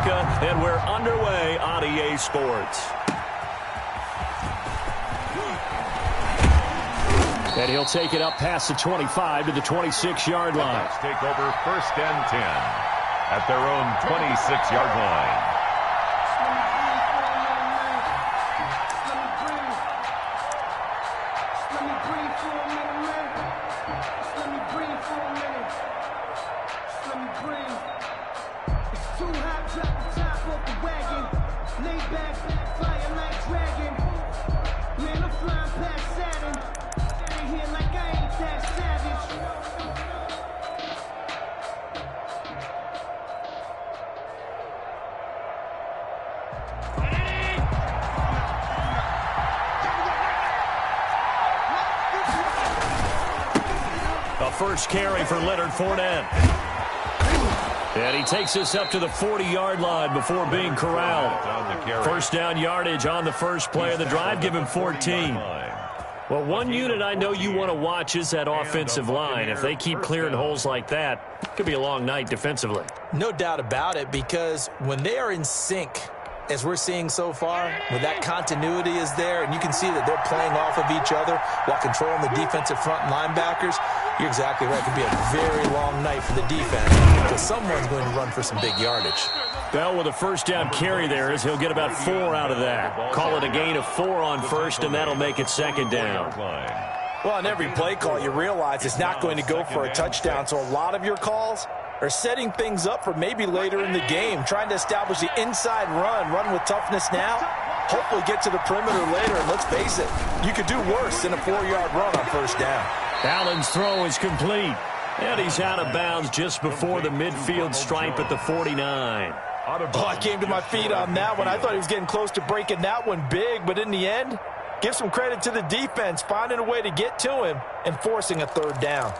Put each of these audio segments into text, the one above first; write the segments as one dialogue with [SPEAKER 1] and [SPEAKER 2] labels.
[SPEAKER 1] America, and we're underway on EA Sports. And he'll take it up past the 25 to the 26-yard line.
[SPEAKER 2] Let's take over 1st and 10 at their own 26-yard line.
[SPEAKER 1] First carry for Leonard Fournette. And he takes us up to the 40-yard line before being corralled. First down yardage on the first play of the drive. Give him 14. Well, one unit I know you want to watch is that offensive line. If they keep clearing holes like that, it could be a long night defensively.
[SPEAKER 3] No doubt about it, because when they are in sync, as we're seeing so far, when that continuity is there, and you can see that they're playing off of each other while controlling the defensive front linebackers, you're exactly right. It could be a very long night for the defense because someone's going to run for some big yardage.
[SPEAKER 1] Bell with a first down carry there as he'll get about 4 out of that. Call it a gain of 4 on first, and that'll make it second down.
[SPEAKER 3] Well, on every play call, you realize it's not going to go for a touchdown, so a lot of your calls are setting things up for maybe later in the game, trying to establish the inside run with toughness now, hopefully get to the perimeter later, and let's face it, you could do worse than a 4-yard run on first down.
[SPEAKER 1] Allen's throw is complete, and he's out of bounds just before the midfield stripe at the 49.
[SPEAKER 3] Oh, I came to my feet on that one. I thought he was getting close to breaking that one big, but in the end, give some credit to the defense, finding a way to get to him and forcing a third down.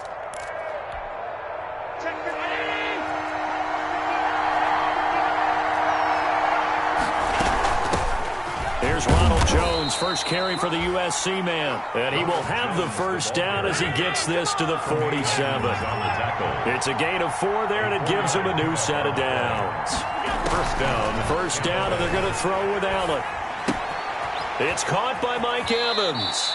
[SPEAKER 1] Here's Ronald Jones, first carry for the USC man. And he will have the first down as he gets this to the 47. It's a gain of 4 there, and it gives him a new set of downs. First down, and they're going to throw with Allen. It's caught by Mike Evans.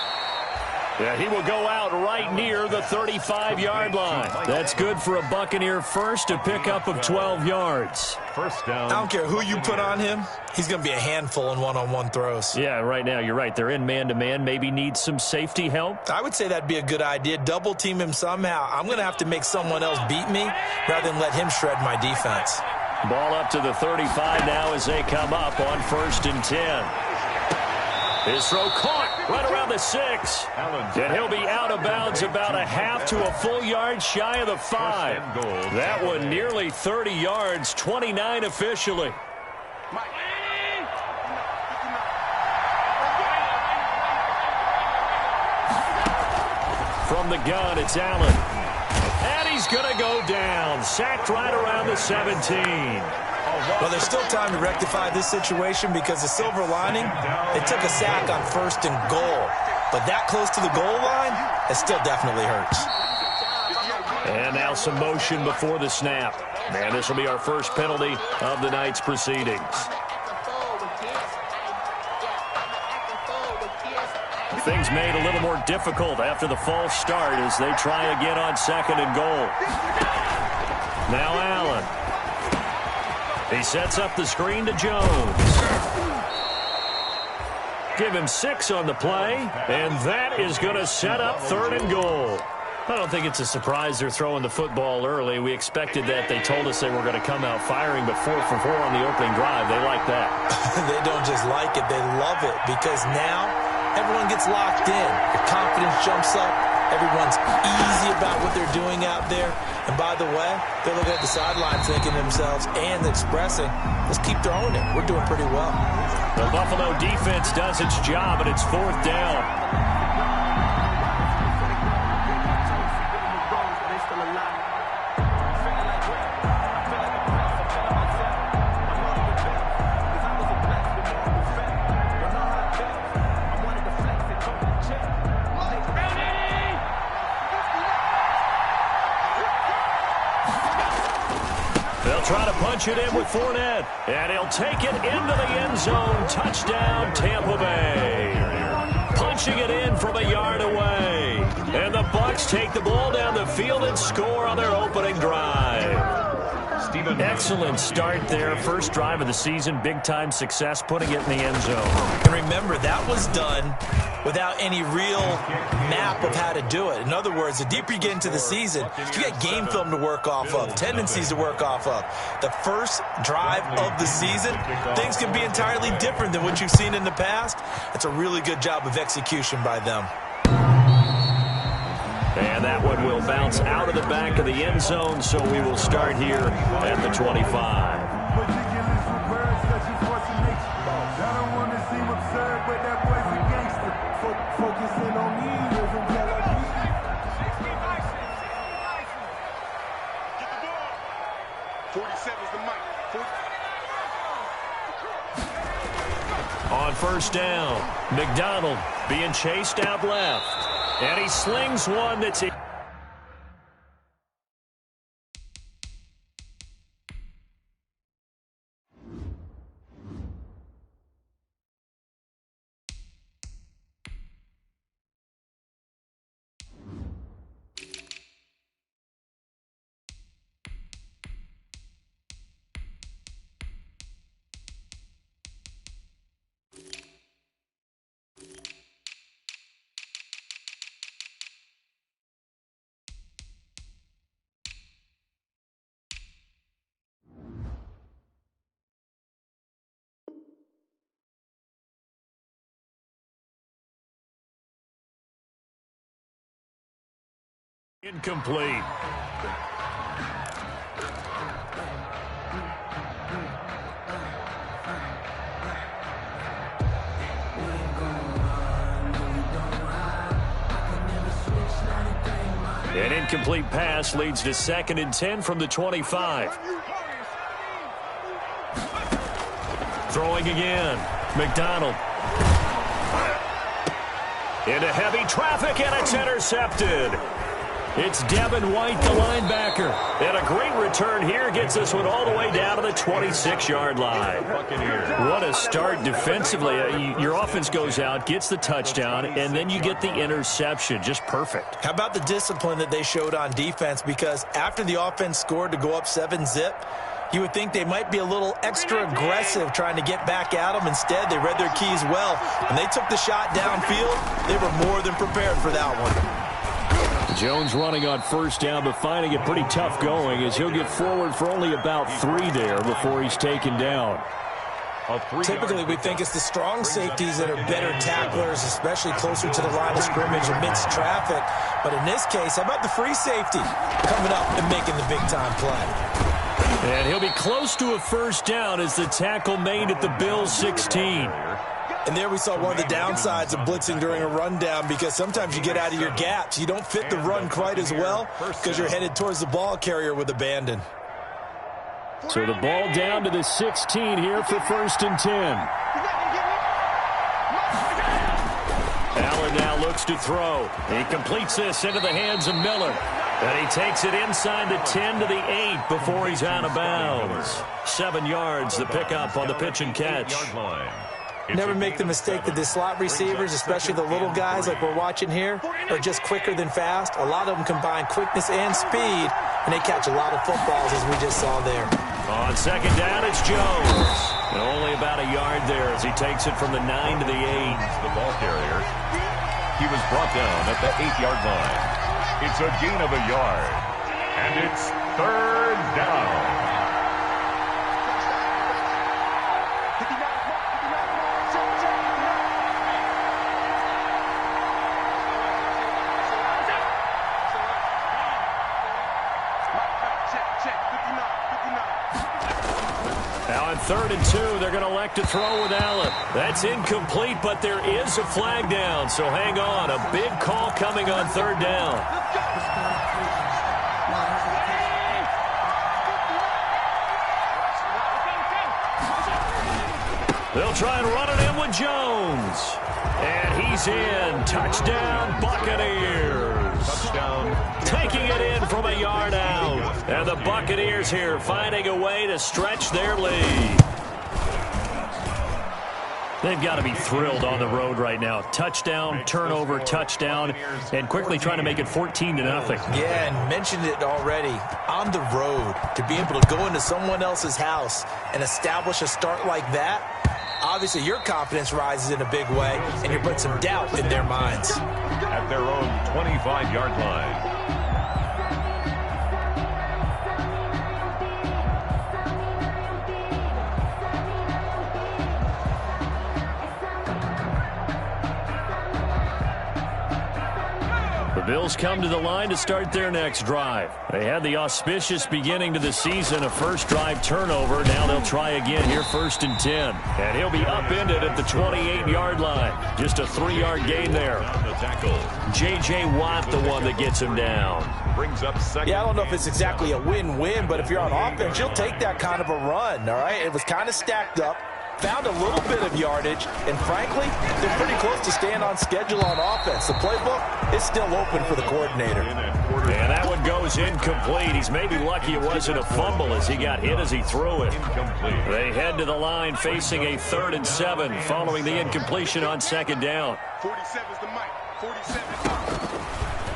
[SPEAKER 1] Yeah, he will go out right near the 35-yard line. That's good for a Buccaneer first, a pickup of 12 yards.
[SPEAKER 2] First down.
[SPEAKER 3] I don't care who you put on him. He's going to be a handful in one-on-one throws.
[SPEAKER 1] Yeah, right now, you're right. They're in man-to-man. Maybe needs some safety help.
[SPEAKER 3] I would say that'd be a good idea. Double-team him somehow. I'm going to have to make someone else beat me rather than let him shred my defense.
[SPEAKER 1] Ball up to the 35 now as they come up on 1st and 10. His throw caught right around the 6. And he'll be out of bounds about a half to a full yard shy of the 5. That one nearly 30 yards, 29 officially. From the gun, it's Allen. And he's going to go down. Sacked right around the 17.
[SPEAKER 3] Well, there's still time to rectify this situation because the silver lining, they took a sack on 1st and goal. But that close to the goal line, it still definitely hurts.
[SPEAKER 1] And now some motion before the snap. Man, this will be our first penalty of the night's proceedings. Things made a little more difficult after the false start as they try again on 2nd and goal. Now Allen. He sets up the screen to Jones. Give him 6 on the play, and that is going to set up 3rd and goal. I don't think it's a surprise they're throwing the football early. We expected that. They told us they were going to come out firing, but 4 for 4 on the opening drive. They like that.
[SPEAKER 3] They don't just like it, they love it, because now everyone gets locked in. Your confidence jumps up. Everyone's easy about what they're doing out there. And by the way, they're looking at the sideline thinking to themselves and expressing, let's keep throwing it. We're doing pretty well.
[SPEAKER 1] The Buffalo defense does its job, and it's 4th down. try to punch it in with Fournette. And he'll take it into the end zone. Touchdown, Tampa Bay. Punching it in from a yard away. And the Bucs take the ball down the field and score on their opening drive. Excellent start there. First drive of the season. Big-time success putting it in the end zone.
[SPEAKER 3] And remember, that was done without any real map of how to do it. In other words, the deeper you get into the season, you got game film to work off of, tendencies to work off of. The first drive of the season, things can be entirely different than what you've seen in the past. That's a really good job of execution by them.
[SPEAKER 1] And that one will bounce out of the back of the end zone, so we will start here at the 25. On first down, McDonald being chased out left. And he slings one that's... Incomplete. An incomplete pass leads to 2nd and 10 from the 25. Throwing again. McDonald. Into heavy traffic, and it's intercepted. It's Devin White, the linebacker. And a great return here gets this one all the way down to the 26-yard line. What a start defensively. Your offense goes out, gets the touchdown, and then you get the interception. Just perfect.
[SPEAKER 3] How about the discipline that they showed on defense? Because after the offense scored to go up 7-zip, you would think they might be a little extra aggressive trying to get back at them. Instead, they read their keys well. When they took the shot downfield, they were more than prepared for that one.
[SPEAKER 1] Jones running on first down, but finding it pretty tough going as he'll get forward for only about 3 there before he's taken down.
[SPEAKER 3] Typically, we think it's the strong safeties that are better tacklers, especially closer to the line of scrimmage amidst traffic. But in this case, how about the free safety coming up and making the big-time play?
[SPEAKER 1] And he'll be close to a first down as the tackle made at the Bills' 16.
[SPEAKER 3] And there we saw one of the downsides of blitzing during a rundown, because sometimes you get out of your gaps. You don't fit the run quite as well because you're headed towards the ball carrier with abandon.
[SPEAKER 1] So the ball down to the 16 here for 1st and 10. Allen now looks to throw. He completes this into the hands of Miller. And he takes it inside the 10 to the 8 before he's out of bounds. 7 yards, the pickup on the pitch and catch.
[SPEAKER 3] Never make the mistake that the slot receivers, especially the little guys like we're watching here, are just quicker than fast. A lot of them combine quickness and speed, and they catch a lot of footballs, as we just saw there.
[SPEAKER 1] On 2nd down, it's Jones. And only about a yard there as he takes it from the 9 to the 8.
[SPEAKER 2] The ball carrier. He was brought down at the 8-yard line. It's a gain of a yard. And it's 3rd down.
[SPEAKER 1] Now on 3rd and 2, they're going to elect to throw with Allen. That's incomplete, but there is a flag down, so hang on. A big call coming on 3rd down. They'll try and run it in with Jones. And he's in. Touchdown, Buccaneers.
[SPEAKER 2] Touchdown.
[SPEAKER 1] Taking it in from a yard out. And the Buccaneers here finding a way to stretch their lead. They've got to be thrilled on the road right now. Touchdown, turnover, touchdown, and quickly trying to make it 14-0.
[SPEAKER 3] Yeah, and mentioned it already. On the road, to be able to go into someone else's house and establish a start like that, obviously your confidence rises in a big way, and you're putting some doubt in their minds.
[SPEAKER 2] At their own 25-yard line.
[SPEAKER 1] Bills come to the line to start their next drive. They had the auspicious beginning to the season, a first drive turnover. Now they'll try again here, 1st and 10. And he'll be upended at the 28-yard line. Just a 3-yard gain there. J.J. Watt, the one that gets him down.
[SPEAKER 2] Brings up second.
[SPEAKER 3] Yeah, I don't know if it's exactly a win-win, but if you're on offense, you'll take that kind of a run, all right? It was kind of stacked up. Found a little bit of yardage, and frankly, they're pretty close to staying on schedule on offense. The playbook is still open for the coordinator.
[SPEAKER 1] And that one goes incomplete. He's maybe lucky it wasn't a fumble as he got hit as he threw it.
[SPEAKER 2] Incomplete.
[SPEAKER 1] They head to the line facing a 3rd and 7 following the incompletion on 2nd down.
[SPEAKER 4] 47's the mic. 47.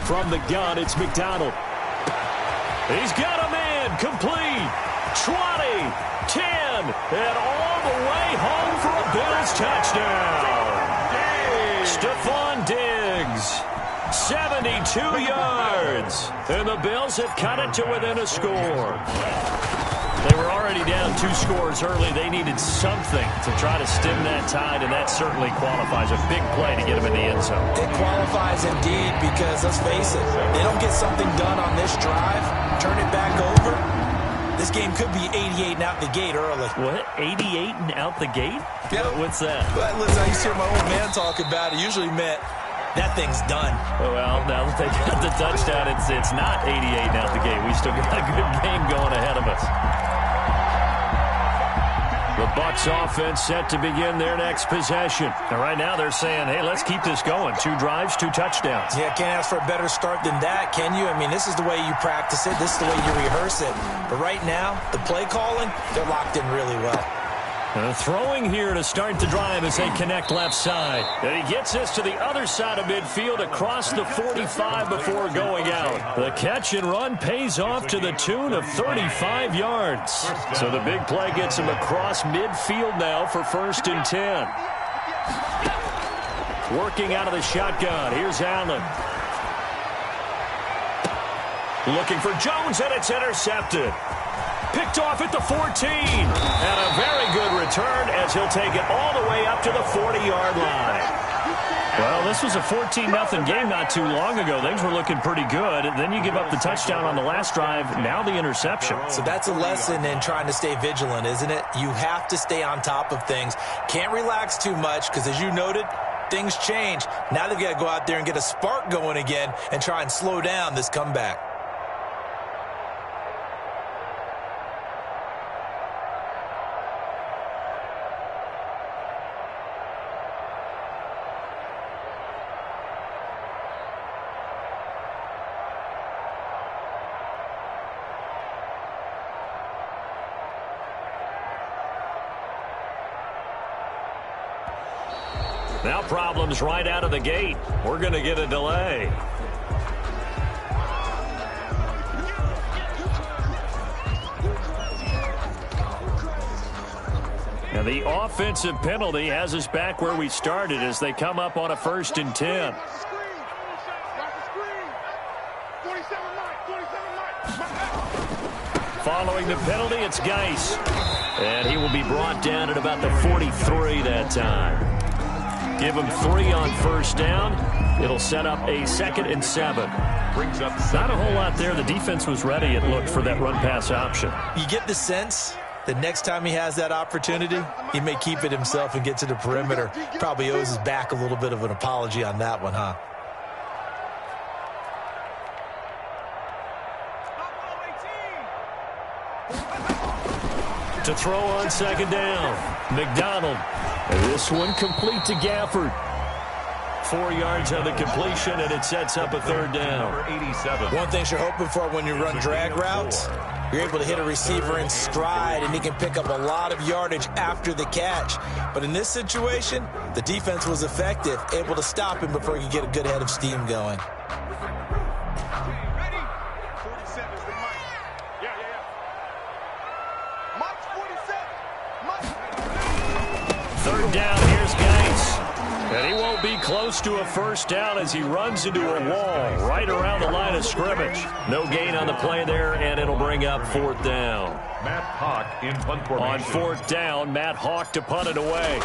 [SPEAKER 1] From the gun, it's McDonald. He's got a man, complete. 20, 10, and all the way home for a Bills touchdown. Stephon Diggs, 72 yards. And the Bills have cut it to within a score. They were already down 2 scores early. They needed something to try to stem that tide, and that certainly qualifies. A big play to get them in the end zone.
[SPEAKER 3] It qualifies indeed because, let's face it, they don't get something done on this drive, turn it back over, this game could be 88 and out the gate early.
[SPEAKER 1] What? 88 and out the gate?
[SPEAKER 3] Yeah.
[SPEAKER 1] What's that?
[SPEAKER 3] But listen, I used to hear my old man talk about it. Usually meant that thing's done.
[SPEAKER 1] Well, now that they got the touchdown, it's not 88 and out the gate. We still got a good game going ahead of us. The Bucs offense set to begin their next possession. And right now they're saying, hey, let's keep this going. 2 drives, 2 touchdowns.
[SPEAKER 3] Yeah, can't ask for a better start than that, can you? I mean, this is the way you practice it. This is the way you rehearse it. But right now, the play calling, they're locked in really well.
[SPEAKER 1] And throwing here to start the drive as they connect left side. And he gets us to the other side of midfield across the 45 before going out. The catch and run pays off to the tune of 35 yards. So the big play gets him across midfield now for 1st and 10. Working out of the shotgun. Here's Allen. Looking for Jones, and it's intercepted. Picked off at the 14. And a very good return as he'll take it all the way up to the 40-yard line. Well, this was a 14-0 game not too long ago. Things were looking pretty good. Then you give up the touchdown on the last drive. Now the interception.
[SPEAKER 3] So that's a lesson in trying to stay vigilant, isn't it? You have to stay on top of things. Can't relax too much because, as you noted, things change. Now they've got to go out there and get a spark going again and try and slow down this comeback.
[SPEAKER 1] Now problems right out of the gate. We're going to get a delay. And the offensive penalty has us back where we started as they come up on a 1st and 10. Following the penalty, it's Geis. And he will be brought down at about the 43 that time. Give him 3 on 1st down. It'll set up a 2nd and 7.
[SPEAKER 2] Brings up
[SPEAKER 1] not a whole lot there. The defense was ready, it looked, for that run-pass option.
[SPEAKER 3] You get the sense that next time he has that opportunity, he may keep it himself and get to the perimeter. Probably owes his back a little bit of an apology on that one, huh?
[SPEAKER 1] To throw on 2nd down, McDonald. And this one complete to Gafford. 4 yards on the completion, and it sets up a third down.
[SPEAKER 2] Number 87.
[SPEAKER 3] One thing you're hoping for when you run drag routes, you're able to hit a receiver in stride, and he can pick up a lot of yardage after the catch. But in this situation, the defense was effective, able to stop him before he could get a good head of steam going.
[SPEAKER 4] Ready? 47 is the mic. Yeah. Mike 47.
[SPEAKER 1] Third down, here's Gates. And he won't be close to a first down as he runs into a wall right around the line of scrimmage. No gain on the play there, and it'll bring up fourth down.
[SPEAKER 2] Matt Hawk in punt formation.
[SPEAKER 1] On fourth down, Matt Hawk to punt it away.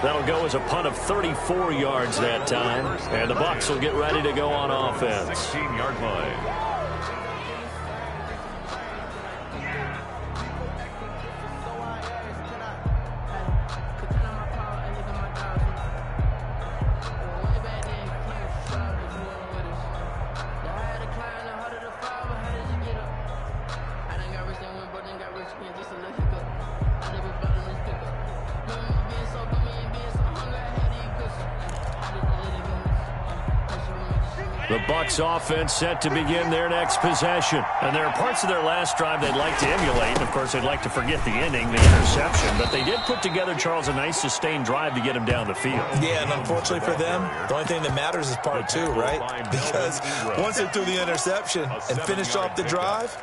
[SPEAKER 1] That'll go as a punt of 34 yards that time. And the Bucs will get ready to go on offense.
[SPEAKER 2] 16-yard line.
[SPEAKER 1] The Bucs offense set to begin their next possession. And there are parts of their last drive they'd like to emulate. Of course, they'd like to forget the ending, the interception. But they did put together, Charles, a nice sustained drive to get him down the field.
[SPEAKER 3] Yeah, and unfortunately for them, the only thing that matters is part two, right? Because once they threw the interception and finished off the drive,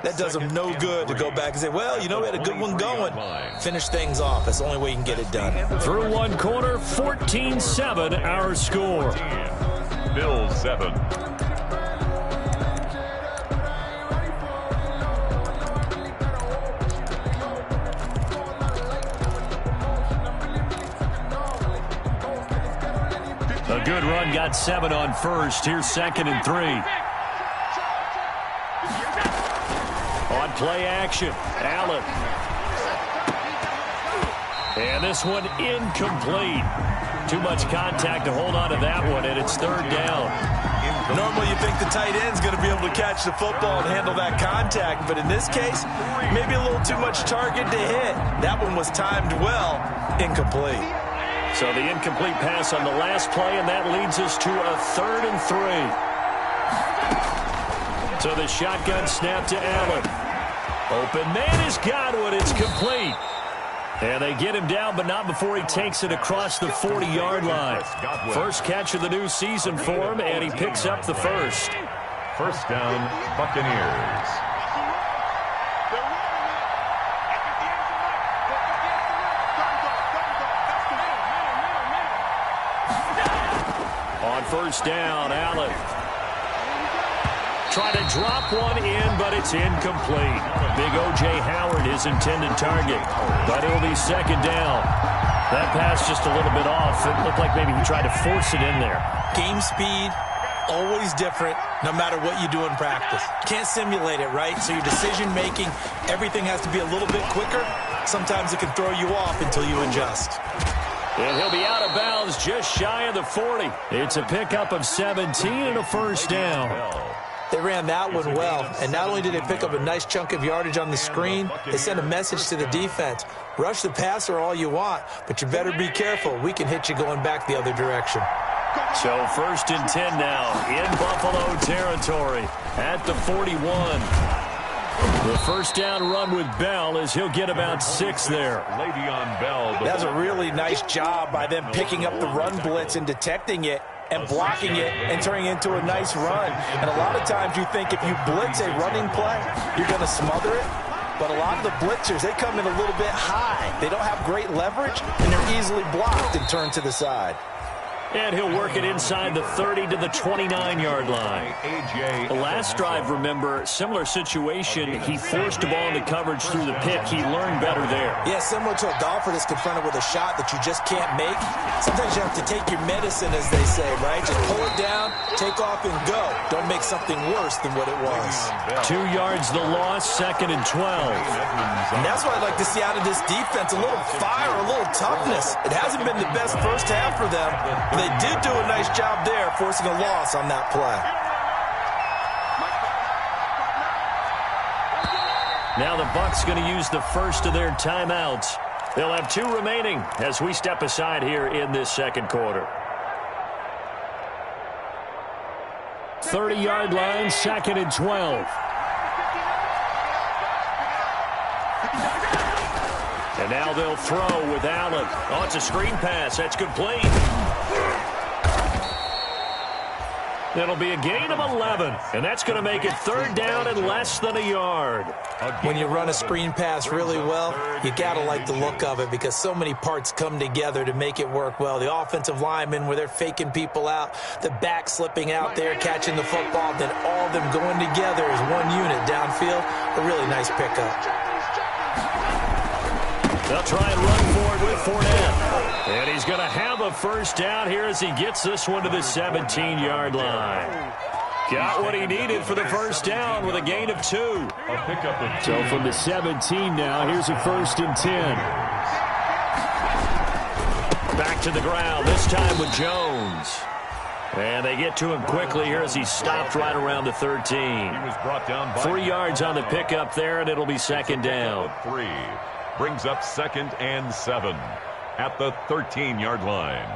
[SPEAKER 3] that does them no good to go back and say, well, you know, we had a good one going. Finish things off. That's the only way you can get it done.
[SPEAKER 1] Through one quarter, 14-7 our score.
[SPEAKER 2] Bills 7.
[SPEAKER 1] A good run, got 7 on first. Here's 2nd and 3. On play action, Allen. And this one incomplete. Too much contact to hold on to that one, and it's third down.
[SPEAKER 3] Normally you think the tight end's going to be able to catch the football and handle that contact, but in this case, maybe a little too much target to hit. That one was timed well, incomplete.
[SPEAKER 1] So the incomplete pass on the last play, and that leads us to a 3rd and 3. So the shotgun snap to Allen. Open man is Godwin. It's complete. And they get him down, but not before he takes it across the 40-yard line. First catch of the new season for him, and he picks up the first.
[SPEAKER 2] First down, Buccaneers.
[SPEAKER 1] On first down, Allen. Trying to drop one in, but it's incomplete. Big O.J. Howard, his intended target. But it will be second down. That pass just a little bit off. It looked like maybe he tried to force it in there.
[SPEAKER 3] Game speed, always different, no matter what you do in practice. Can't simulate it, right? So your decision-making, everything has to be a little bit quicker. Sometimes it can throw you off until you adjust.
[SPEAKER 1] And he'll be out of bounds just shy of the 40. It's a pickup of 17 and a first down.
[SPEAKER 3] They ran that one well, and not only did they pick up a nice chunk of yardage on the screen, they sent a message to the defense. Rush the passer all you want, but you better be careful. We can hit you going back the other direction.
[SPEAKER 1] So 1st and 10 now in Buffalo territory at the 41. The first down run with Bell as he'll get about 6 there.
[SPEAKER 2] Le'Veon Bell.
[SPEAKER 3] That's a really nice job by them picking up the run blitz and detecting it and blocking it and turning it into a nice run. And a lot of times you think if you blitz a running play, you're going to smother it. But a lot of the blitzers, they come in a little bit high. They don't have great leverage, and they're easily blocked and turned to the side.
[SPEAKER 1] And he'll work it inside the 30 to the 29-yard line. The last drive, remember, similar situation. He forced the ball into coverage through the pick. He learned better there.
[SPEAKER 3] Yeah, similar to a golfer that's confronted with a shot that you just can't make. Sometimes you have to take your medicine, as they say, right? Just pull it down, take off, and go. Don't make something worse than what it was.
[SPEAKER 1] 2 yards the loss, 2nd and 12.
[SPEAKER 3] And that's what I'd like to see out of this defense, a little fire, a little toughness. It hasn't been the best first half for them. They did do a nice job there, forcing a loss on that play.
[SPEAKER 1] Now the Bucs going to use the first of their timeouts. They'll have 2 remaining as we step aside here in this second quarter. 30-yard line, 2nd and 12. And now they'll throw with Allen. Oh, it's a screen pass. That's complete. That'll be a gain of 11, and that's going to make it 3rd down and less than a yard.
[SPEAKER 3] When you run a screen pass really well, you got to like the look of it because so many parts come together to make it work well. The offensive linemen where they're faking people out, the back slipping out there, catching the football, then all of them going together as one unit downfield. A really nice pickup.
[SPEAKER 1] They'll try and run forward with Fournette. And he's going to have a first down here as he gets this one to the 17-yard line. Got what he needed for the first down with a gain of 2. So from the 17 now, here's a 1st and 10. Back to the ground, this time with Jones. And they get to him quickly here as he stopped right around the 13.
[SPEAKER 2] He was brought down by
[SPEAKER 1] 3 yards on the pickup there, and it'll be 2nd down.
[SPEAKER 2] 3 brings up 2nd and 7 at the 13-yard line.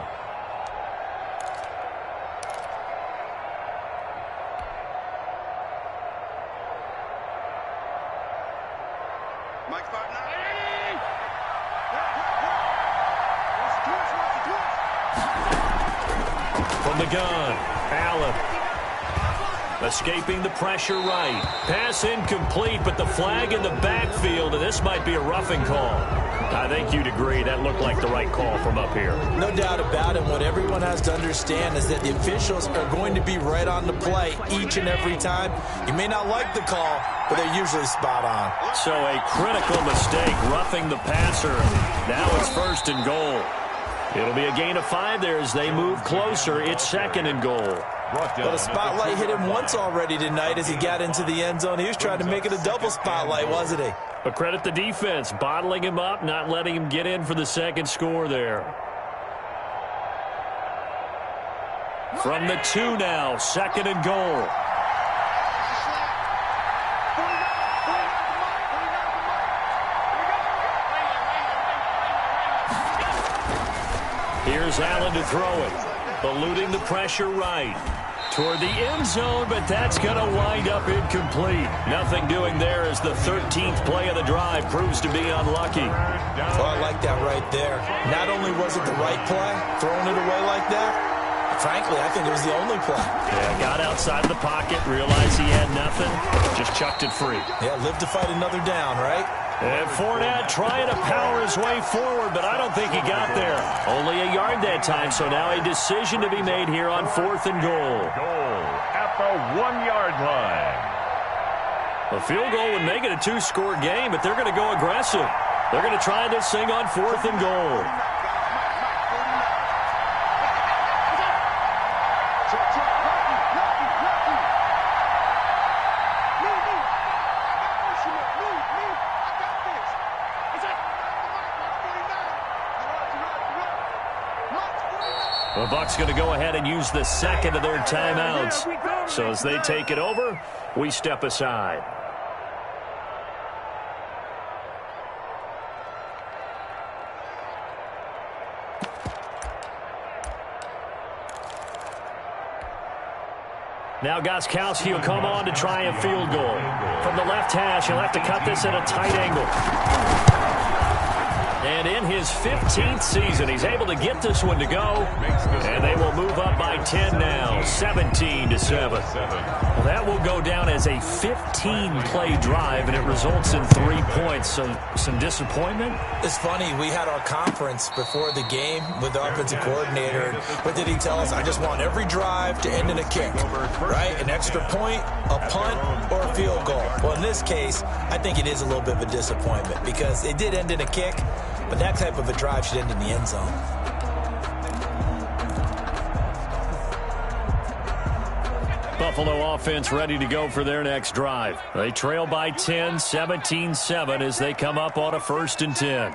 [SPEAKER 1] From the gun, Allen. Escaping the pressure right. Pass incomplete, but the flag in the backfield, and this might be a roughing call. I think you'd agree that looked like the right call from up here.
[SPEAKER 3] No doubt about it. What everyone has to understand is that the officials are going to be right on the play each and every time. You may not like the call, but they're usually spot on.
[SPEAKER 1] So a critical mistake, roughing the passer. Now it's 1st and goal. It'll be a gain of 5 there as they move closer. It's 2nd and goal.
[SPEAKER 3] Well, the spotlight hit him once already tonight as he got into the end zone. He was trying to make it a double spotlight, wasn't he?
[SPEAKER 1] But credit the defense, bottling him up, not letting him get in for the 2nd score there. From the 2 now, 2nd and goal. Here's Allen to throw it. Eluding the pressure right. Toward the end zone, but that's going to wind up incomplete. Nothing doing there as the 13th play of the drive proves to be unlucky.
[SPEAKER 3] Oh, I like that right there. Not only was it the right play, throwing it away like that, frankly, I think it was the only play.
[SPEAKER 1] Yeah, got outside the pocket, realized he had nothing, just chucked it free.
[SPEAKER 3] Yeah, live to fight another down, right?
[SPEAKER 1] And Fournette trying to power his way forward, but I don't think he got there. Only a yard that time, so now a decision to be made here on 4th and goal.
[SPEAKER 2] Goal at the 1-yard line.
[SPEAKER 1] A field goal would make it a 2-score game, but they're going to go aggressive. They're going to try this thing on 4th and goal. The Bucs going to go ahead and use the 2nd of their timeouts. So as they take it over, we step aside. Now Gostkowski will come on to try a field goal. From the left hash, he'll have to cut this at a tight angle. And in his 15th season, he's able to get this one to go. And they will move up by 10 now, 17-7. Well, that will go down as a 15-play drive, and it results in 3 points. So some disappointment?
[SPEAKER 3] It's funny. We had our conference before the game with the offensive coordinator. What did he tell us? I just want every drive to end in a kick, right? An extra point, a punt, or a field goal. Well, in this case, I think it is a little bit of a disappointment because it did end in a kick. But that type of a drive should end in the end zone.
[SPEAKER 1] Buffalo offense ready to go for their next drive. They trail by 10, 17-7 as they come up on a 1st and 10.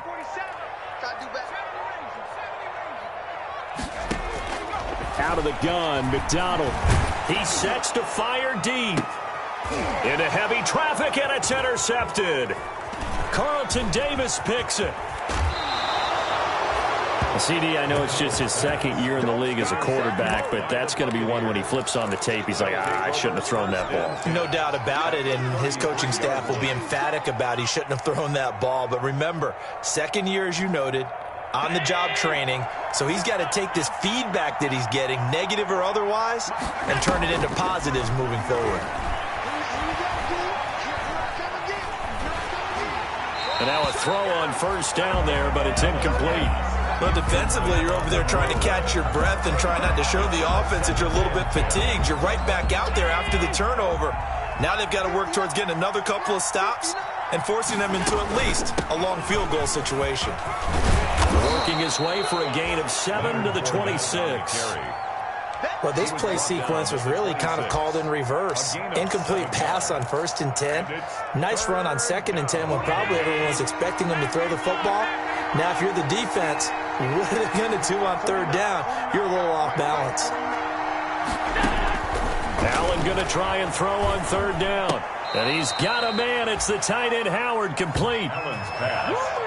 [SPEAKER 1] Out of the gun, McDonald. He sets to fire deep. Into heavy traffic, and it's intercepted. Carlton Davis picks it. CD, I know it's just his second year in the league as a quarterback, but that's going to be one when he flips on the tape. He's like, I shouldn't have thrown that ball.
[SPEAKER 3] No doubt about it, and his coaching staff will be emphatic about he shouldn't have thrown that ball. But remember, second year, as you noted, on-the-job training, so he's got to take this feedback that he's getting, negative or otherwise, and turn it into positives moving forward.
[SPEAKER 1] And now a throw on first down there, but it's incomplete.
[SPEAKER 3] Well, defensively, you're over there trying to catch your breath and try not to show the offense that you're a little bit fatigued. You're right back out there after the turnover. Now they've got to work towards getting another couple of stops and forcing them into at least a long field goal situation.
[SPEAKER 1] Working his way for a gain of 7 to the 26.
[SPEAKER 3] Well, this play sequence was really kind of called in reverse. Incomplete pass on 1st and 10. Nice run on 2nd and 10 when probably everyone was expecting him to throw the football. Now, if you're the defense, what are they going to do on 3rd down? You're a little off balance.
[SPEAKER 1] Allen going to try and throw on 3rd down. And he's got a man. It's the tight end Howard complete.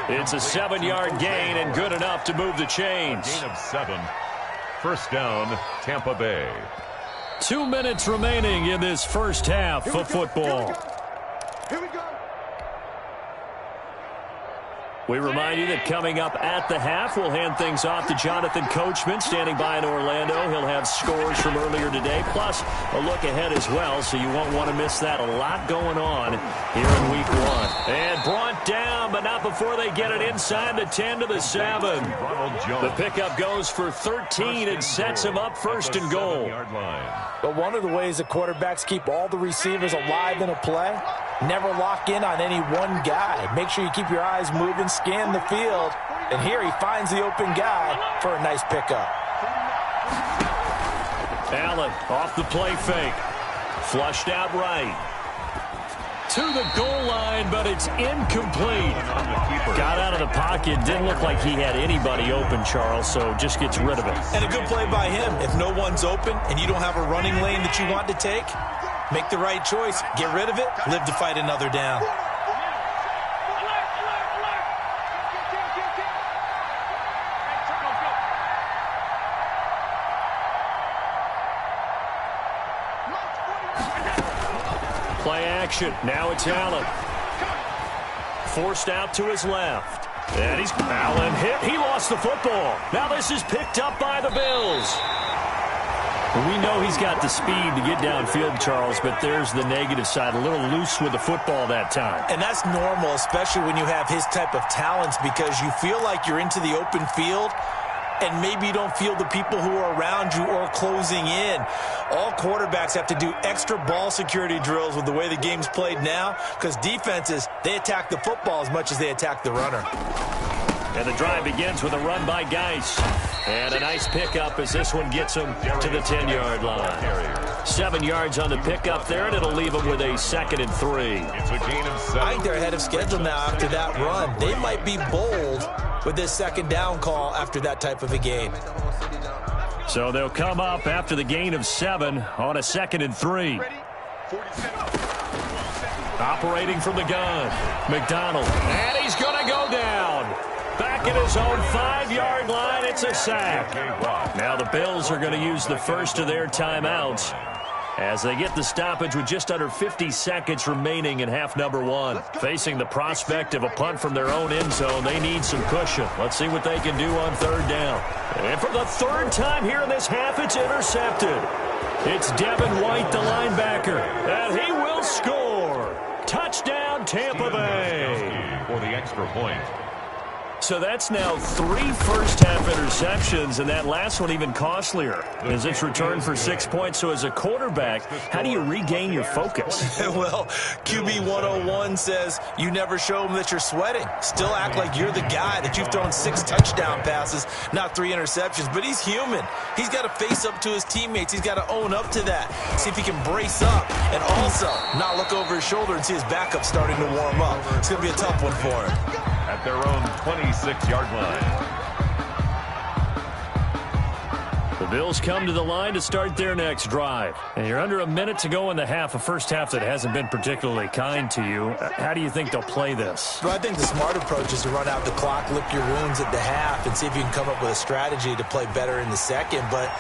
[SPEAKER 1] It's a 7-yard gain and good enough to move the chains.
[SPEAKER 2] Gain of 7. First down, Tampa Bay.
[SPEAKER 1] 2 minutes remaining in this first half of football.
[SPEAKER 4] Here we go.
[SPEAKER 1] We remind you that coming up at the half, we'll hand things off to Jonathan Coachman, standing by in Orlando. He'll have scores from earlier today, plus a look ahead as well, so you won't want to miss that. A lot going on here in Week 1. And brought down, but not before they get it inside the 10 to the 7. The pickup goes for 13 and sets him up 1st and goal.
[SPEAKER 3] But one of the ways that quarterbacks keep all the receivers alive in a play, never lock in on any one guy. Make sure you keep your eyes moving, scan the field, and here he finds the open guy for a nice pickup.
[SPEAKER 1] Allen off the play fake. Flushed out right. To the goal line, but it's incomplete. Got out of the pocket. Didn't look like he had anybody open, Charles, so just gets rid of it.
[SPEAKER 3] And a good play by him. If no one's open and you don't have a running lane that you want to take, make the right choice. Get rid of it. Live to fight another down.
[SPEAKER 1] Play action. Now it's Allen. Forced out to his left. And he's Allen hit. He lost the football. Now this is picked up by the Bills. We know he's got the speed to get downfield, Charles, but there's the negative side. A little loose with the football that time.
[SPEAKER 3] And that's normal, especially when you have his type of talents, because you feel like you're into the open field and maybe you don't feel the people who are around you or closing in. All quarterbacks have to do extra ball security drills with the way the game's played now, because defenses, they attack the football as much as they attack the runner.
[SPEAKER 1] And the drive begins with a run by Geis. And a nice pickup as this one gets him to the 10-yard line. 7 yards on the pickup there, and it'll leave him with a 2nd and 3.
[SPEAKER 2] It's a gain of 7.
[SPEAKER 3] I think they're ahead of schedule now after that run. They might be bold with this 2nd down call after that type of a game.
[SPEAKER 1] So they'll come up after the gain of 7 on a 2nd and 3. Operating from the gun, McDonald. And he's going to go down. Back at his own 5-yard line, it's a sack. Now the Bills are going to use the first of their timeouts as they get the stoppage with just under 50 seconds remaining in half number 1. Facing the prospect of a punt from their own end zone, they need some cushion. Let's see what they can do on 3rd down. And for the 3rd time here in this half, it's intercepted. It's Devin White, the linebacker, and he will score. Touchdown, Tampa Bay.
[SPEAKER 2] For the extra point.
[SPEAKER 1] So that's now 3 first-half interceptions, and that last one even costlier as it's returned for 6 points. So as a quarterback, how do you regain your focus?
[SPEAKER 3] Well, QB 101 says you never show them that you're sweating. Still act like you're the guy, that you've thrown 6 touchdown passes, not 3 interceptions. But he's human. He's got to face up to his teammates. He's got to own up to that. See if he can brace up and also not look over his shoulder and see his backup starting to warm up. It's going to be a tough one for him.
[SPEAKER 2] At their own 26-yard line.
[SPEAKER 1] The Bills come to the line to start their next drive. And you're under a minute to go in the half, a first half that hasn't been particularly kind to you. How do you think they'll play this?
[SPEAKER 3] Well, I think the smart approach is to run out the clock, lick your wounds at the half, and see if you can come up with a strategy to play better in the second. But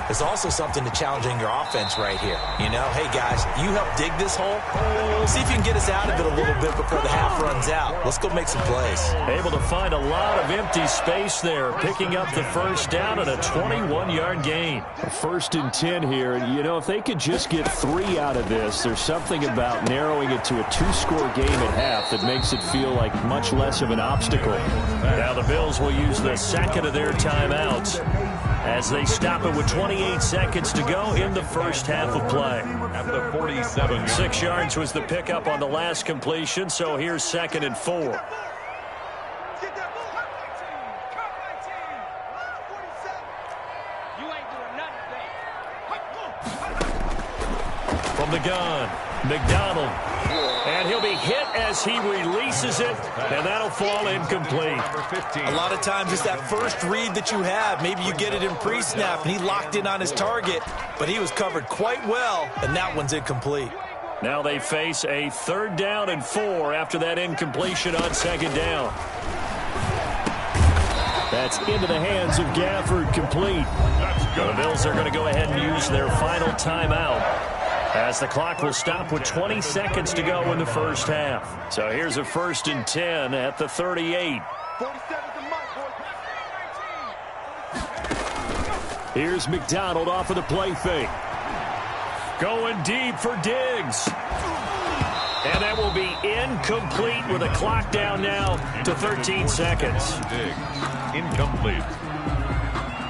[SPEAKER 3] there's also something to challenging your offense right here. You know, hey, guys, you help dig this hole. See if you can get us out of it a little bit before the half runs out. Let's go make some plays.
[SPEAKER 1] Able to find a lot of empty space there, picking up the first down and a 21-yard gain.
[SPEAKER 5] 1st and 10 here. And, you know, if they could just get 3 out of this, there's something about narrowing it to a 2-score game at half that makes it feel like much less of an obstacle.
[SPEAKER 1] Now the Bills will use the second of their timeouts as they stop it with 28 seconds to go in the first half of play.
[SPEAKER 2] At the 47.
[SPEAKER 1] 6 yards was the pickup on the last completion, so here's 2nd and 4. From the gun, McDonald. And he'll be hit as he releases it, and that'll fall incomplete.
[SPEAKER 3] A lot of times it's that first read that you have. Maybe you get it in pre-snap, and he locked in on his target, but he was covered quite well, and that one's incomplete.
[SPEAKER 1] Now they face a 3rd down and 4 after that incompletion on 2nd down.
[SPEAKER 5] That's into the hands of Gafford, complete.
[SPEAKER 1] The Bills are going to go ahead and use their final timeout, as the clock will stop with 20 seconds to go in the first half. So here's a 1st and 10 at the 38.
[SPEAKER 5] Here's McDonald off of the play fake.
[SPEAKER 1] Going deep for Diggs. And that will be incomplete with a clock down now to 13 seconds.
[SPEAKER 2] Diggs, incomplete.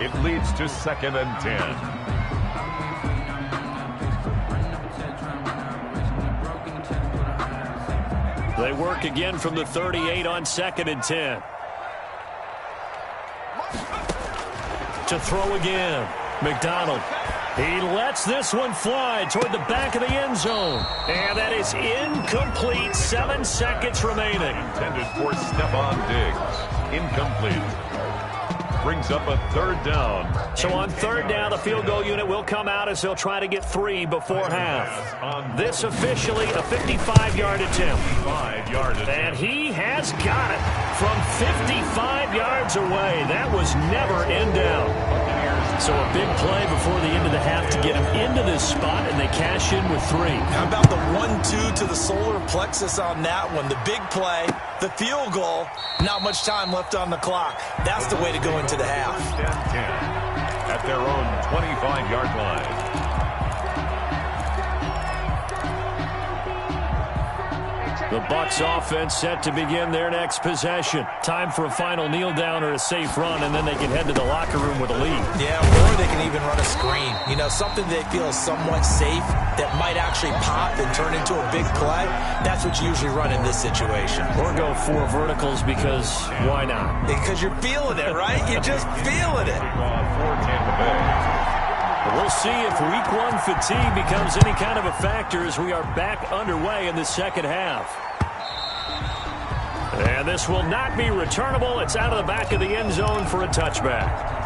[SPEAKER 2] It leads to 2nd and 10.
[SPEAKER 1] They work again from the 38 on 2nd and 10. To throw again, McDonald. He lets this one fly toward the back of the end zone. And that is incomplete. 7 seconds remaining.
[SPEAKER 2] Intended for Stephon Diggs. Incomplete. Brings up a 3rd down.
[SPEAKER 1] So on 3rd down, the field goal unit will come out as they'll try to get 3 before half. This officially a 55-yard attempt.
[SPEAKER 2] 5-yard attempt.
[SPEAKER 1] And he has got it from 55 yards away. That was never in doubt. So a big play before the end of the half to get him into this spot, and they cash in with 3.
[SPEAKER 3] How about the 1-2 to the solar plexus on that one? The big play, the field goal, not much time left on the clock. That's the way to go into the half.
[SPEAKER 2] 10 at their own 25-yard line.
[SPEAKER 1] The Bucs offense set to begin their next possession. Time for a final kneel down or a safe run, and then they can head to the locker room with a lead.
[SPEAKER 3] Yeah, or they can even run a screen. You know, something they feel is somewhat safe that might actually pop and turn into a big play. That's what you usually run in this situation.
[SPEAKER 1] Or go 4 verticals because why not?
[SPEAKER 3] Because you're feeling it, right? You're just feeling it.
[SPEAKER 1] We'll see if week 1 fatigue becomes any kind of a factor as we are back underway in the second half. And this will not be returnable. It's out of the back of the end zone for a touchback.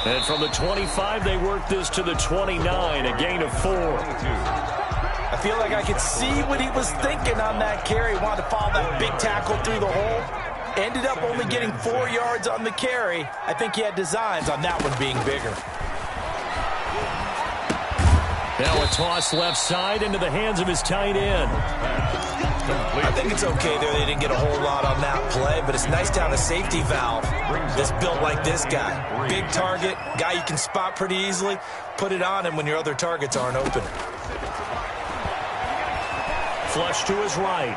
[SPEAKER 1] And from the 25, they work this to the 29, a gain of 4.
[SPEAKER 3] I feel like I could see what he was thinking on that carry. He wanted to follow that big tackle through the hole. Ended up only getting 4 yards on the carry. I think he had designs on that one being bigger.
[SPEAKER 1] Now a toss left side into the hands of his tight end.
[SPEAKER 3] I think it's okay there. They didn't get a whole lot on that play, but it's nice to have a safety valve that's built like this guy. Big target, guy you can spot pretty easily. Put it on him when your other targets aren't open.
[SPEAKER 1] Flush to his right.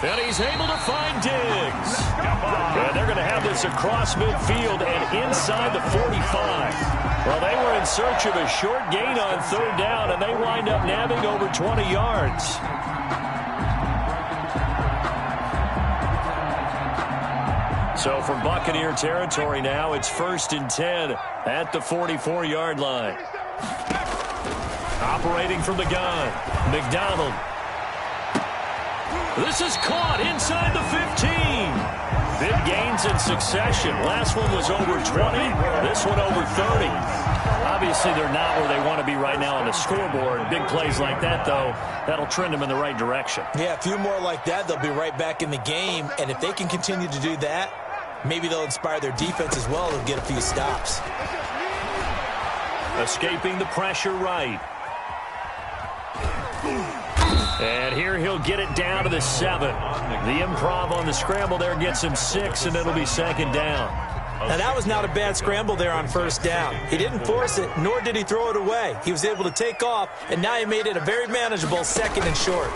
[SPEAKER 1] And he's able to find Diggs. And they're going to have this across midfield and inside the 45. Well, they were in search of a short gain on 3rd down, and they wind up nabbing over 20 yards. So from Buccaneer territory now, it's 1st and 10 at the 44-yard line. Operating from the gun, McDonald. This is caught inside the 15. Big gains in succession. Last one was over 20. This one over 30. Obviously, they're not where they want to be right now on the scoreboard. Big plays like that, though, that'll trend them in the right direction.
[SPEAKER 3] Yeah, a few more like that, they'll be right back in the game. And if they can continue to do that, maybe they'll inspire their defense as well to get a few stops.
[SPEAKER 1] Escaping the pressure right. And here he'll get it down to the 7. The improv on the scramble there gets him 6, and it'll be 2nd down.
[SPEAKER 3] Now, that was not a bad scramble there on 1st down. He didn't force it, nor did he throw it away. He was able to take off, and now he made it a very manageable 2nd and short.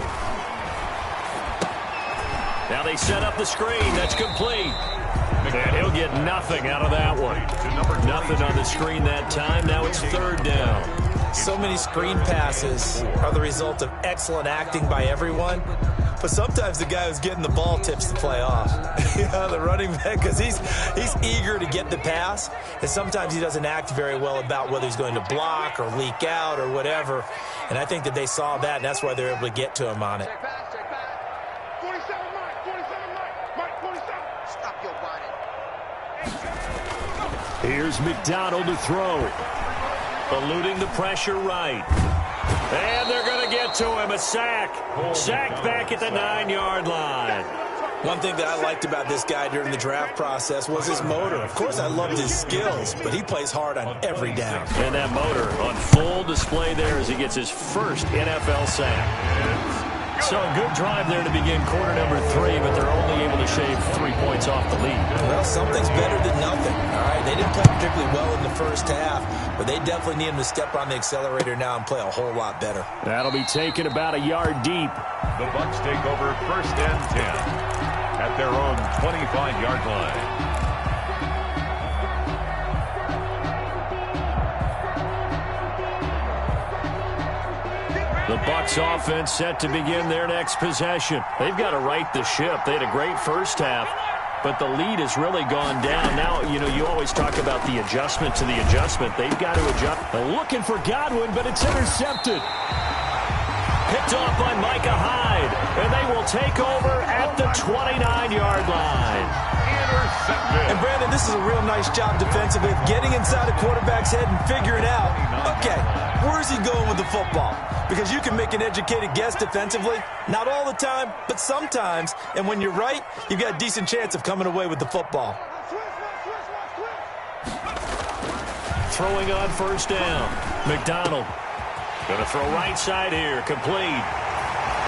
[SPEAKER 1] Now they set up the screen. That's complete. And he'll get nothing out of that one. Nothing on the screen that time. Now it's 3rd down.
[SPEAKER 3] So many screen passes are the result of excellent acting by everyone. But sometimes the guy who's getting the ball tips the play off. The running back, because he's eager to get the pass. And sometimes he doesn't act very well about whether he's going to block or leak out or whatever. And I think that they saw that, and that's why they're able to get to him on it.
[SPEAKER 4] 47 Mike, 47. Stop your body.
[SPEAKER 1] Here's McDonald to throw. Eluding the pressure right. And they're going to get to him. A sack. Sacked back at the 9-yard line.
[SPEAKER 3] One thing that I liked about this guy during the draft process was his motor. Of course, I loved his skills, but he plays hard on every down.
[SPEAKER 1] And that motor on full display there as he gets his first NFL sack. So a good drive there to begin quarter number 3, but they're only able to shave 3 points off the lead.
[SPEAKER 3] Well, something's better than nothing. All right, they didn't play particularly well in the 1st half, but they definitely need him to step on the accelerator now and play a whole lot better.
[SPEAKER 1] That'll be taken about a yard deep.
[SPEAKER 2] The Bucs take over 1st and 10 at their own 25-yard line.
[SPEAKER 1] The Bucs offense set to begin their next possession. They've got to right the ship. They had a great 1st half, but the lead has really gone down. Now, you always talk about the adjustment to the adjustment. They've got to adjust. They're looking for Godwin, but it's intercepted. Picked off by Micah Hyde, and they will take over at the 29-yard line.
[SPEAKER 3] And, Brandon, this is a real nice job defensively of getting inside a quarterback's head and figuring out, okay, where's he going with the football? Because you can make an educated guess defensively. Not all the time, but sometimes. And when you're right, you've got a decent chance of coming away with the football.
[SPEAKER 1] Throwing on 1st down. McDonald. Going to throw right side here. Complete.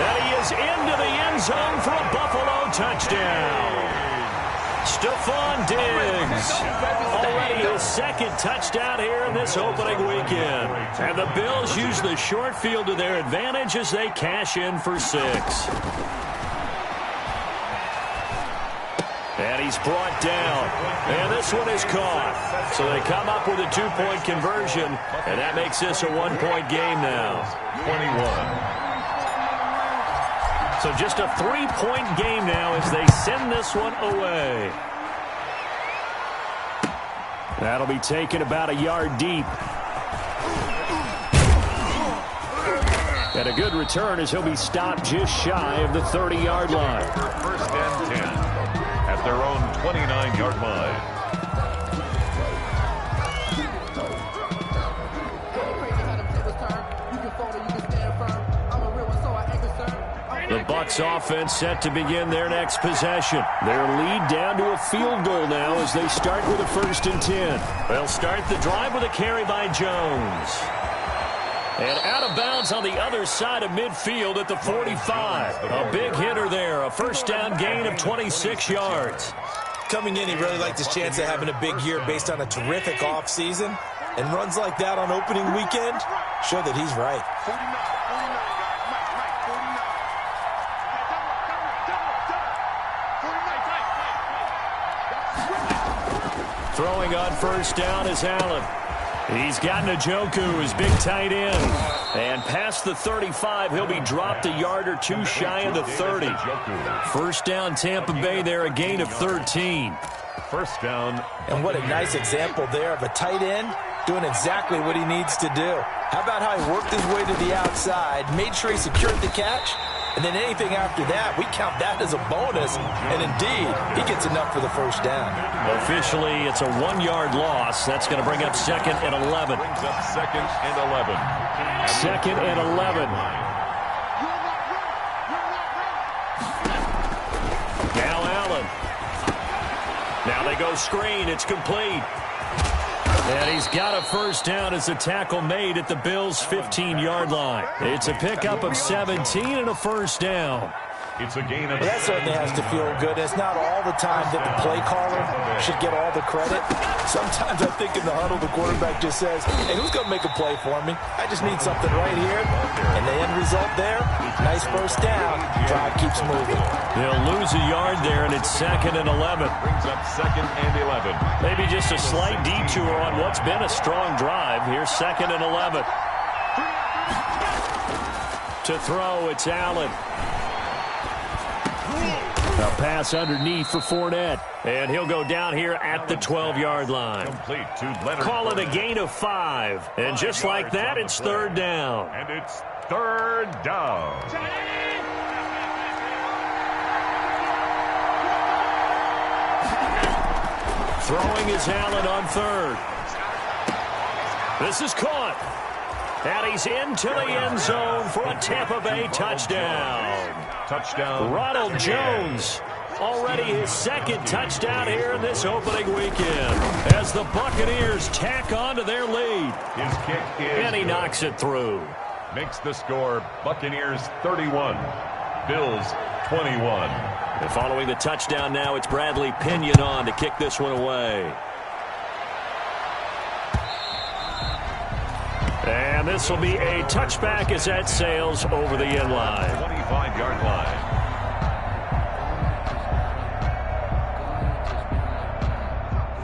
[SPEAKER 1] And he is into the end zone for a Buffalo touchdown. Stephon Diggs. Already his 2nd touchdown here in this opening weekend. And the Bills use the short field to their advantage as they cash in for 6. And he's brought down. And this one is caught. So they come up with a 2-point conversion. And that makes this a 1-point game now.
[SPEAKER 2] 21.
[SPEAKER 1] So just a 3-point game now as they send this one away. That'll be taken about a yard deep. And a good return as he'll be stopped just shy of the 30-yard line.
[SPEAKER 2] 1st and 10 at their own 29-yard line.
[SPEAKER 1] The Bucs offense set to begin their next possession. Their lead down to a field goal now as they start with a 1st and 10. They'll start the drive with a carry by Jones. And out of bounds on the other side of midfield at the 45. A big hitter there, a 1st down gain of 26 yards.
[SPEAKER 3] Coming in, he really liked his chance of having a big year based on a terrific offseason. And runs like that on opening weekend show that he's right.
[SPEAKER 1] Throwing on 1st down is Allen. He's got Njoku, his big tight end. And past the 35, he'll be dropped a yard or 2 shy of the 30. 1st down Tampa Bay there, a gain of 13.
[SPEAKER 2] First down.
[SPEAKER 3] And what a nice example there of a tight end doing exactly what he needs to do. How about how he worked his way to the outside, made sure he secured the catch, and then anything after that, we count that as a bonus. And indeed, he gets enough for the first down.
[SPEAKER 1] Officially, it's a 1-yard loss. That's going to bring up 2nd and 11.
[SPEAKER 2] Brings up 2nd and 11.
[SPEAKER 1] 2nd and 11. Now Allen. Now they go screen. It's complete. And he's got a first down as the tackle made at the Bills' 15-yard line. It's a pickup of 17 and a first down.
[SPEAKER 2] It's a gain of...
[SPEAKER 3] Well, that certainly has to feel good. It's not all the time that the play caller should get all the credit. Sometimes I think in the huddle, the quarterback just says, hey, who's going to make a play for me? I just need something right here. And the end result there, nice first down. Drive keeps moving.
[SPEAKER 1] They'll lose a yard there, and it's 2nd and 11.
[SPEAKER 2] Brings up 2nd and 11.
[SPEAKER 1] Maybe just a slight detour on what's been a strong drive. Here's 2nd and 11. To throw, it's Allen. A pass underneath for Fournette. And he'll go down here at the 12-yard line.
[SPEAKER 2] Complete to Leonard.
[SPEAKER 1] Call it a gain of 5. And just like that, it's 3rd down.
[SPEAKER 2] And it's 3rd down.
[SPEAKER 1] Throwing is Allen on 3rd. This is caught. And he's into the end zone for a Tampa Bay touchdown.
[SPEAKER 2] Touchdown.
[SPEAKER 1] Ronald Jones, already his 2nd touchdown here in this opening weekend, as the Buccaneers tack on to their lead.
[SPEAKER 2] His kick is...
[SPEAKER 1] And he knocks it through.
[SPEAKER 2] Makes the score Buccaneers 31, Bills 21.
[SPEAKER 1] And following the touchdown now, it's Bradley Pinion on to kick this one away. And this will be a touchback as that sails over the end line.
[SPEAKER 2] 25-yard line.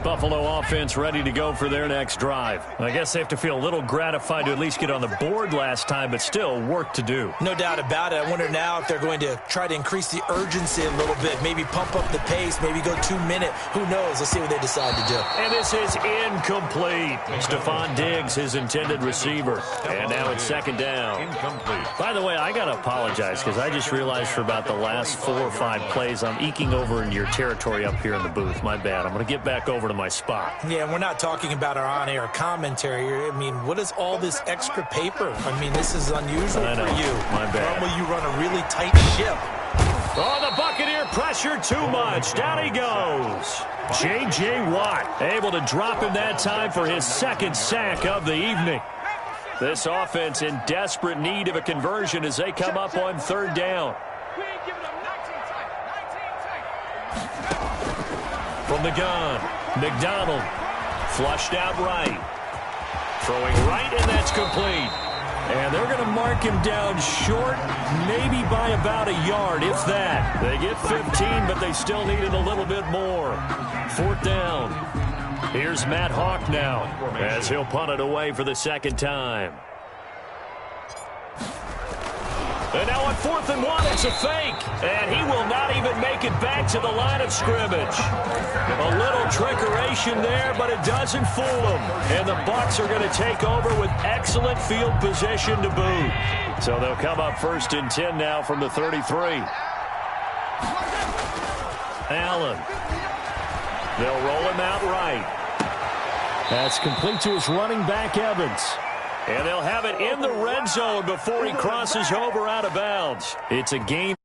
[SPEAKER 1] Buffalo offense ready to go for their next drive. I guess they have to feel a little gratified to at least get on the board last time, but still work to do.
[SPEAKER 3] No doubt about it. I wonder now if they're going to try to increase the urgency a little bit, maybe pump up the pace, maybe go 2-minute. Who knows? Let's see what they decide to do.
[SPEAKER 1] And this is incomplete. Stephon Diggs, his intended receiver. And now it's 2nd down.
[SPEAKER 2] Incomplete.
[SPEAKER 1] By the way, I got to apologize because I just realized for about the last 4 or 5 plays, I'm eking over into your territory up here in the booth. My bad. I'm going to get back over to my spot.
[SPEAKER 3] Yeah, we're not talking about our on-air commentary. I mean, what is all this extra paper? I mean, this is unusual for you.
[SPEAKER 1] My bad.
[SPEAKER 3] Normally you run a really tight ship.
[SPEAKER 1] Oh, the Buccaneer pressure too much. Down he goes. J.J. Watt able to drop him that time for his 2nd sack of the evening. This offense in desperate need of a conversion as they come up on 3rd down. From the gun, McDonald flushed out right. Throwing right, and that's complete. And they're going to mark him down short, maybe by about a yard, if that. They get 15, but they still needed a little bit more. 4th down. Here's Matt Hawk now, as he'll punt it away for the 2nd time. And now on 4th and 1, it's a fake. And he will not even make it back to the line of scrimmage. A little trickeration there, but it doesn't fool him. And the Bucs are going to take over with excellent field position to boot. So they'll come up 1st and 10 now from the 33. Allen. They'll roll him out right. That's complete to his running back, Evans. And they'll have it in the red zone before he crosses over out of bounds. It's a game.